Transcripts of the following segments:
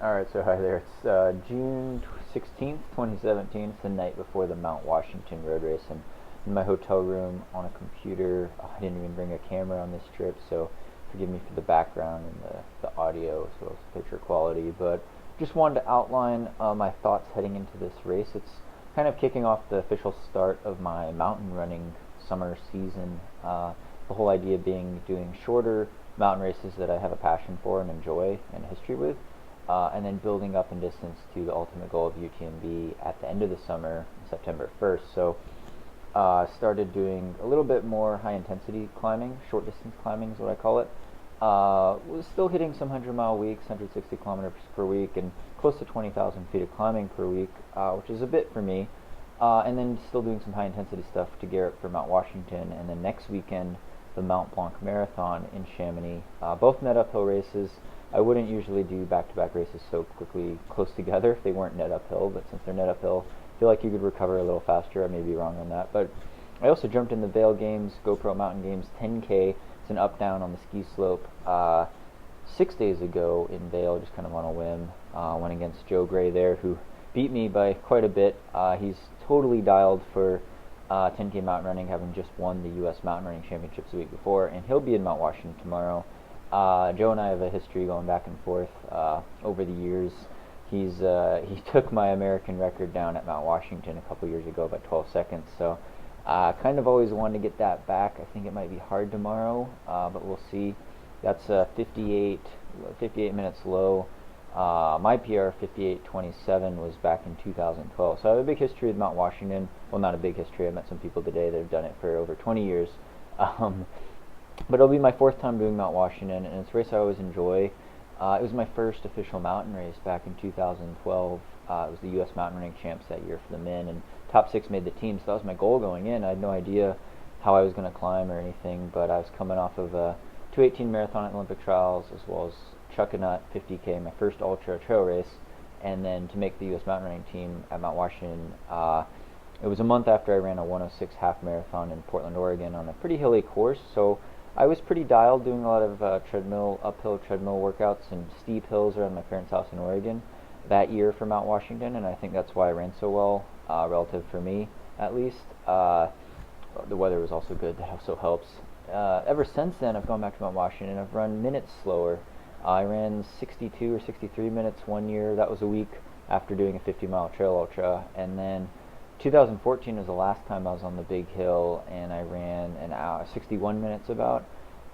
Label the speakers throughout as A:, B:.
A: Alright, so hi there. It's June 16th, 2017. It's the night before the Mount Washington road race. I'm in my hotel room on a computer. I didn't even bring a camera on this trip, so forgive me for the background and the audio as well as the picture quality. But just wanted to outline my thoughts heading into this race. It's kind of kicking off the official start of my mountain running summer season. The whole idea being doing shorter mountain races that I have a passion for and enjoy and history with, and then building up in distance to the ultimate goal of UTMB at the end of the summer, September 1st. So started doing a little bit more high intensity climbing, short distance climbing is what I call it. Was still hitting some 100-mile weeks, 160 kilometers per week, and close to 20,000 feet of climbing per week, which is a bit for me. And then still doing some high intensity stuff to gear up for Mount Washington, and then next weekend the Mont Blanc Marathon in Chamonix. Both net uphill races. I wouldn't usually do back-to-back races so quickly close together if they weren't net uphill, but since they're net uphill, I feel like you could recover a little faster. I may be wrong on that. But I also jumped in the Vail Games, GoPro Mountain Games 10K. It's an up-down on the ski slope 6 days ago in Vail, just kind of on a whim. Went against Joe Gray there, who beat me by quite a bit. He's totally dialed for 10K mountain running, having just won the U.S. Mountain Running Championships the week before, and he'll be in Mount Washington tomorrow. Joe and I have a history going back and forth over the years. He took my American record down at Mount Washington a couple years ago by 12 seconds, so kind of always wanted to get that back. I think it might be hard tomorrow, but we'll see. That's 58 minutes low. My PR 58:27 was back in 2012, so I have a big history with Mount Washington. Well, not a big history. I met some people today that have done it for over 20 years. But it'll be my fourth time doing Mount Washington, and it's a race I always enjoy. It was my first official mountain race back in 2012. It was the U.S. Mountain Running Champs that year for the men, and top 6 made the team, so that was my goal going in. I had no idea how I was going to climb or anything, but I was coming off of a 2:18 marathon at the Olympic Trials, as well as Chuckanut 50K, my first ultra trail race, and then to make the U.S. Mountain Running team at Mount Washington. It was a month after I ran a 106 half marathon in Portland, Oregon on a pretty hilly course, so I was pretty dialed, doing a lot of uphill treadmill workouts and steep hills around my parents' house in Oregon that year for Mount Washington, and I think that's why I ran so well, relative for me at least. The weather was also good, that also helps. Ever since then, I've gone back to Mount Washington, and I've run minutes slower. I ran 62 or 63 minutes one year. That was a week after doing a 50-mile trail ultra, and then 2014 was the last time I was on the big hill, and I ran an hour, 61 minutes about,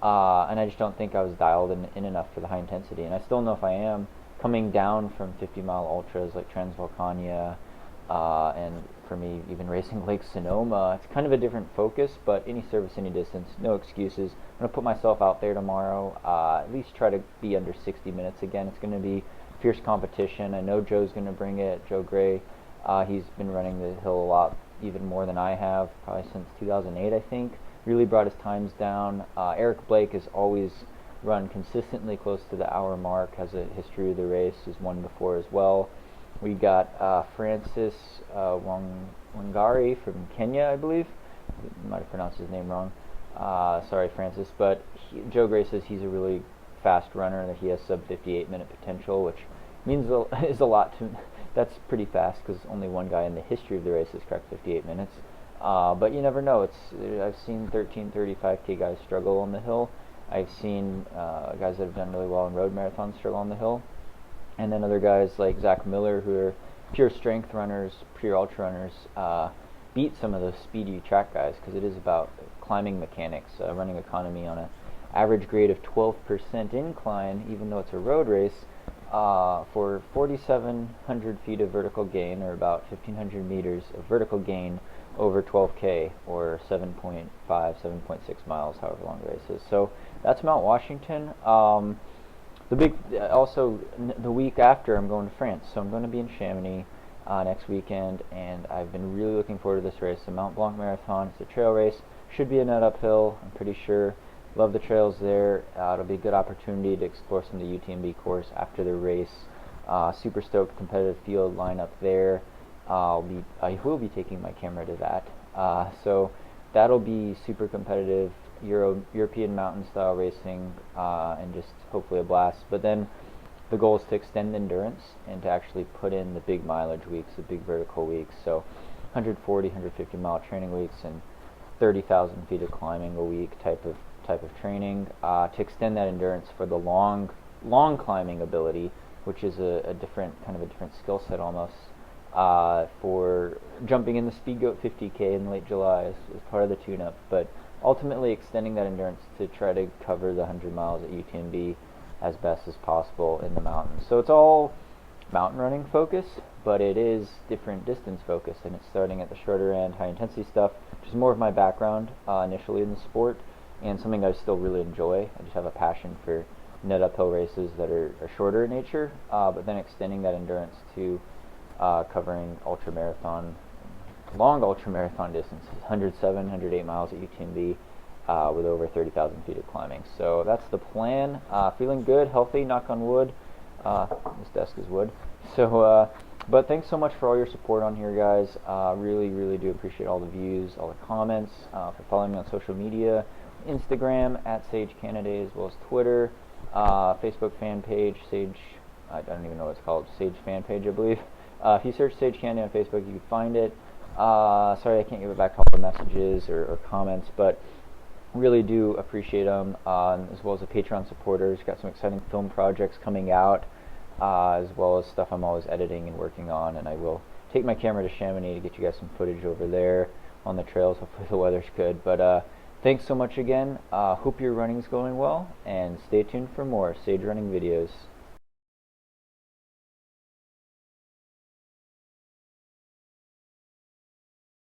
A: and I just don't think I was dialed in enough for the high intensity, and I still know if I am, coming down from 50-mile ultras like Transvolcania, and for me, even racing Lake Sonoma, it's kind of a different focus, but any service, any distance, no excuses. I'm going to put myself out there tomorrow, at least try to be under 60 minutes again. It's going to be fierce competition. I know Joe's going to bring it, Joe Gray. He's been running the hill a lot, even more than I have, probably since 2008, I think. Really brought his times down. Eric Blake has always run consistently close to the hour mark, has a history of the race, has won before as well. We got Francis Wangari from Kenya, I believe. I might have pronounced his name wrong. Sorry, Francis. But Joe Gray says he's a really fast runner, that he has sub 58-minute potential, which means is a lot to. That's pretty fast, because only one guy in the history of the race has cracked 58 minutes. But you never know. I've seen 13:35K guys struggle on the hill. I've seen guys that have done really well in road marathons struggle on the hill. And then other guys like Zach Miller, who are pure strength runners, pure ultra runners, beat some of those speedy track guys, because it is about climbing mechanics, running economy on an average grade of 12% incline, even though it's a road race, for 4,700 feet of vertical gain, or about 1,500 meters of vertical gain over 12K, or 7.5, 7.6 miles, however long the race is. So that's Mount Washington. The week after, I'm going to France, so I'm going to be in Chamonix next weekend, and I've been really looking forward to this race. The Mont Blanc Marathon, it's a trail race, should be a net uphill, I'm pretty sure. Love the trails there. It'll be a good opportunity to explore some of the UTMB course after the race. Super stoked competitive field lineup there. I will be taking my camera to that. So that'll be super competitive. European mountain style racing, and just hopefully a blast. But then the goal is to extend endurance and to actually put in the big mileage weeks, the big vertical weeks, so 140, 150 mile training weeks and 30,000 feet of climbing a week type of training, to extend that endurance for the long climbing ability, which is a different skill set almost, for jumping in the Speedgoat 50K in late July as part of the tune-up, but ultimately extending that endurance to try to cover the 100 miles at UTMB as best as possible in the mountains. So it's all mountain running focus, but it is different distance focus, and it's starting at the shorter end, high intensity stuff, which is more of my background initially in the sport, and something I still really enjoy. I just have a passion for net uphill races that are shorter in nature, but then extending that endurance to covering long ultra marathon distances, 107, 108 miles at UTMB, with over 30,000 feet of climbing. So that's the plan. Feeling good, healthy, knock on wood. This desk is wood. So, but thanks so much for all your support on here, guys. Really, really do appreciate all the views, all the comments, for following me on social media, Instagram at Sage Canada, as well as Twitter, Facebook fan page, Sage, I don't even know what it's called, Sage fan page, I believe. If you search Sage Canada on Facebook, you can find it. Sorry I can't give it back to all the messages or comments, but really do appreciate them, as well as the Patreon supporters. Got some exciting film projects coming out, as well as stuff I'm always editing and working on, and I will take my camera to Chamonix to get you guys some footage over there on the trails. Hopefully the weather's good, but thanks so much again. Hope your running's going well, and stay tuned for more Sage running videos.